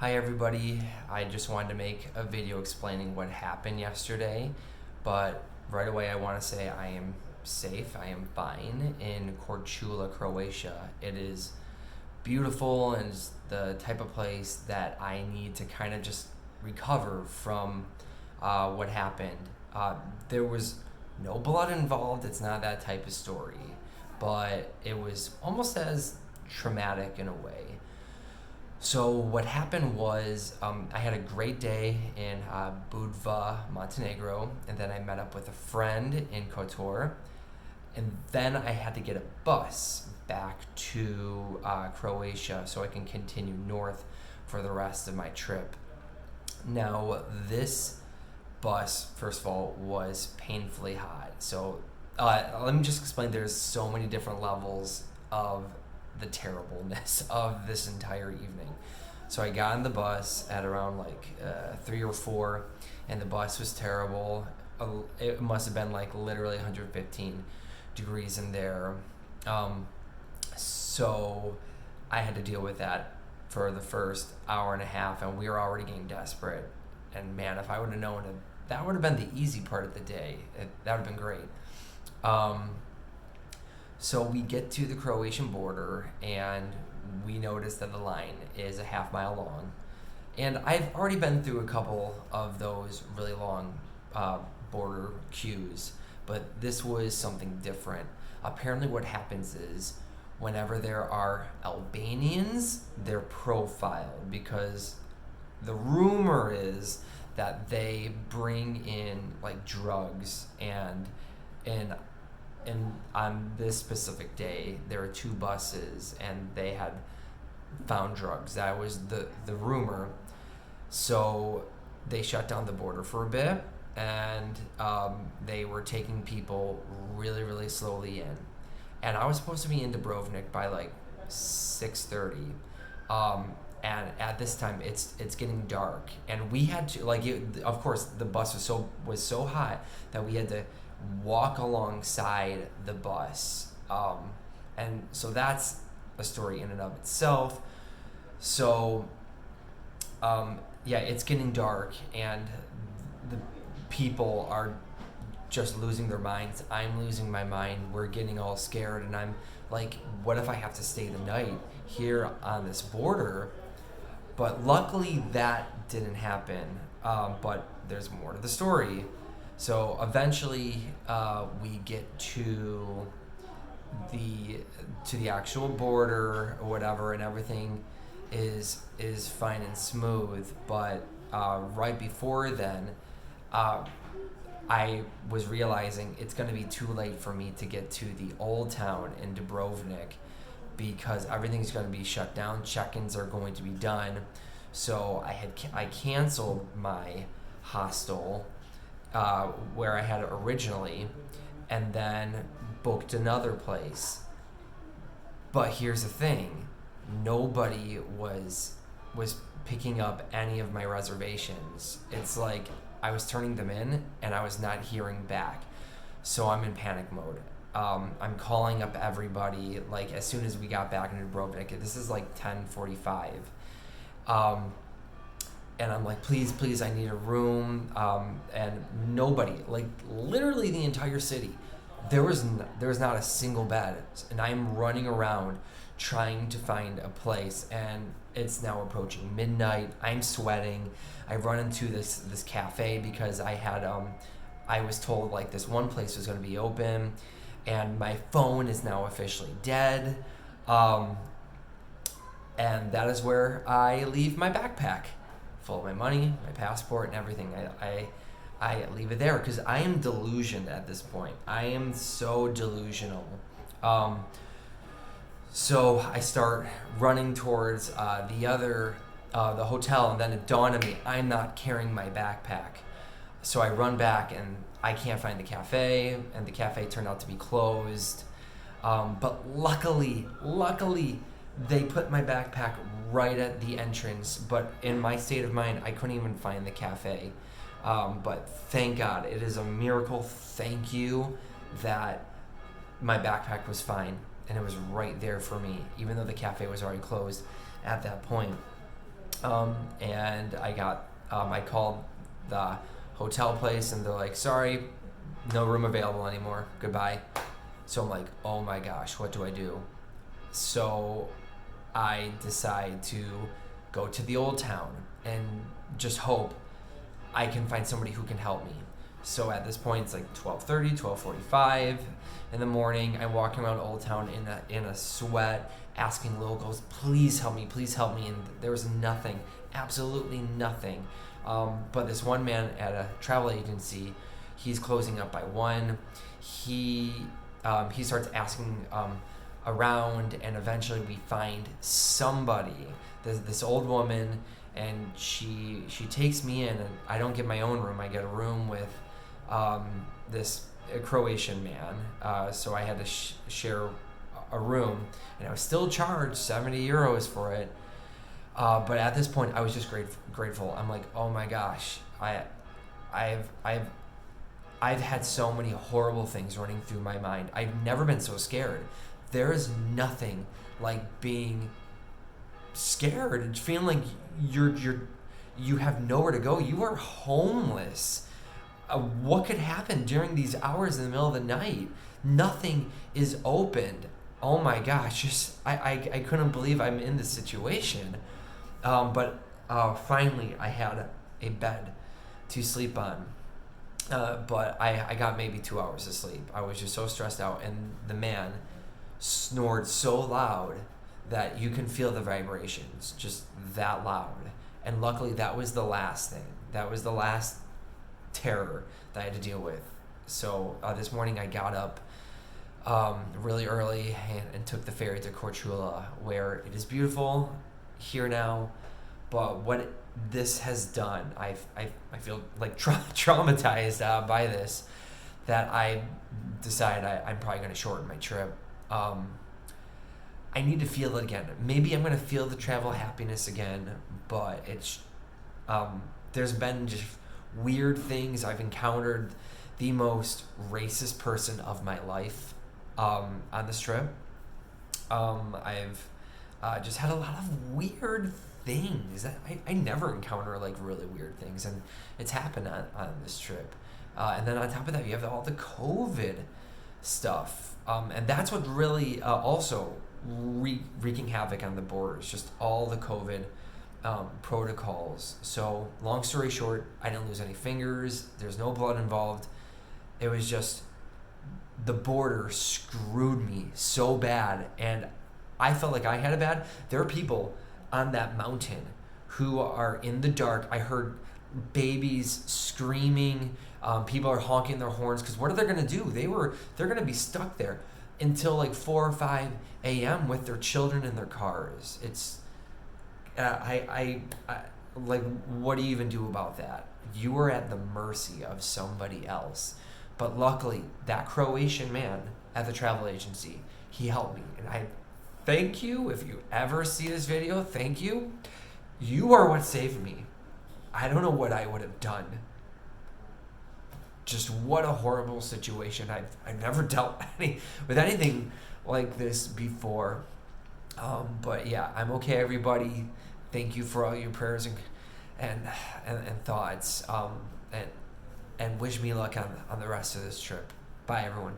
Hi everybody, I just wanted to make a video explaining what happened yesterday, but right away I want to say I am safe, I am fine in Korčula, Croatia. It is beautiful and is the type of place that I need to kind of just recover from what happened. There was no blood involved, it's not that type of story, but it was almost as traumatic in a way. So what happened was I had a great day in Budva, Montenegro, and then I met up with a friend in Kotor, and then I had to get a bus back to Croatia so I can continue north for the rest of my trip. Now this bus, first of all, was painfully hot. So let me just explain. There's so many different levels of the terribleness of this entire evening. So I got on the bus at around 3 or 4, and the bus was terrible. It must have been like literally 115 degrees in there. So I had to deal with that for the first hour and a half, and we were already getting desperate. And man, if I would have known it, that would have been the easy part of the day. That would have been great. So we get to the Croatian border and we notice that the line is a half mile long. And I've already been through a couple of those really long border queues, but this was something different. Apparently what happens is whenever there are Albanians, they're profiled because the rumor is that they bring in like drugs and on this specific day there were 2 buses and they had found drugs. That was the rumor. So they shut down the border for a bit, and they were taking people really, really slowly in. And I was supposed to be in Dubrovnik by like 6:30. And at this time it's getting dark, and we had to of course the bus was so hot that we had to walk alongside the bus, and so that's a story in and of itself. So yeah, it's getting dark and the people are just losing their minds. I'm losing my mind. We're getting all scared, and I'm like, what if I have to stay the night here on this border? But luckily that didn't happen. But there's more to the story. So eventually we get to the actual border or whatever, and everything is fine and smooth. But right before then, I was realizing it's going to be too late for me to get to the old town in Dubrovnik because everything's going to be shut down. Check-ins are going to be done. So I canceled my hostel where I had it originally, and then booked another place. But here's the thing: nobody was picking up any of my reservations. It's like I was turning them in and I was not hearing back. So I'm in panic mode. I'm calling up everybody like as soon as we got back into Dubrovnik. This is like 10:45. And I'm like, please, I need a room. And nobody, like literally the entire city, there was not a single bed. And I'm running around trying to find a place, and it's now approaching midnight. I'm sweating. I run into this cafe because I was told like this one place was going to be open, and my phone is now officially dead. And that is where I leave my backpack full of my money, my passport, and everything. I leave it there because I am delusioned at this point. I am so delusional. So I start running towards the hotel, and then it dawned on me I'm not carrying my backpack. So I run back and I can't find the cafe, and the cafe turned out to be closed. But luckily, they put my backpack right at the entrance, but in my state of mind, I couldn't even find the cafe. But thank God, it is a miracle. Thank you that my backpack was fine and it was right there for me, even though the cafe was already closed at that point. And I called the hotel place and they're like, sorry, no room available anymore. Goodbye. So I'm like, oh my gosh, what do I do? So I decide to go to the old town and just hope I can find somebody who can help me. So at this point, it's like 12:30, 12:45 in the morning. I'm walking around Old Town in a sweat, asking locals, please help me, and there was nothing, absolutely nothing. But this one man at a travel agency, he's closing up by 1. He starts asking around, and eventually we find somebody. This old woman, and she takes me in, and I don't get my own room. I get a room with this Croatian man, so I had to share a room, and I was still charged 70 euros for it. But at this point, I was just grateful. I'm like, oh my gosh, I've had so many horrible things running through my mind. I've never been so scared. There is nothing like being scared and feeling like you have nowhere to go. You are homeless. What could happen during these hours in the middle of the night? Nothing is opened. Oh my gosh, just I couldn't believe I'm in this situation. But finally I had a bed to sleep on. But I got maybe 2 hours of sleep. I was just so stressed out, and the man snored so loud that you can feel the vibrations, just that loud. And luckily that was the last thing. That was the last terror that I had to deal with. So this morning I got up really early and took the ferry to Korčula, where it is beautiful here now. But what this has done, I feel like traumatized by this, that I decided I'm probably going to shorten my trip. I need to feel it again. Maybe I'm going to feel the travel happiness again, but it's there's been just weird things. I've encountered the most racist person of my life on this trip. I've just had a lot of weird things that I never encounter, like really weird things, and it's happened on this trip. And then on top of that, you have all the COVID stuff, and that's what really also wreaking havoc on the borders, just all the COVID protocols. So long story short, I didn't lose any fingers. There's no blood involved. It was just the border screwed me so bad, and I felt like I had it bad. There are people on that mountain who are in the dark. I heard babies screaming. People are honking their horns, because what are they going to do? They're going to be stuck there until like 4 or 5 a.m. with their children in their cars. It's I like, what do you even do about that? You are at the mercy of somebody else. But luckily, that Croatian man at the travel agency, he helped me, and I thank you. If you ever see this video, thank you. You are what saved me. I don't know what I would have done. Just what a horrible situation. I've never dealt with anything like this before. But yeah, I'm okay, everybody. Thank you for all your prayers and thoughts. And wish me luck on the rest of this trip. Bye, everyone.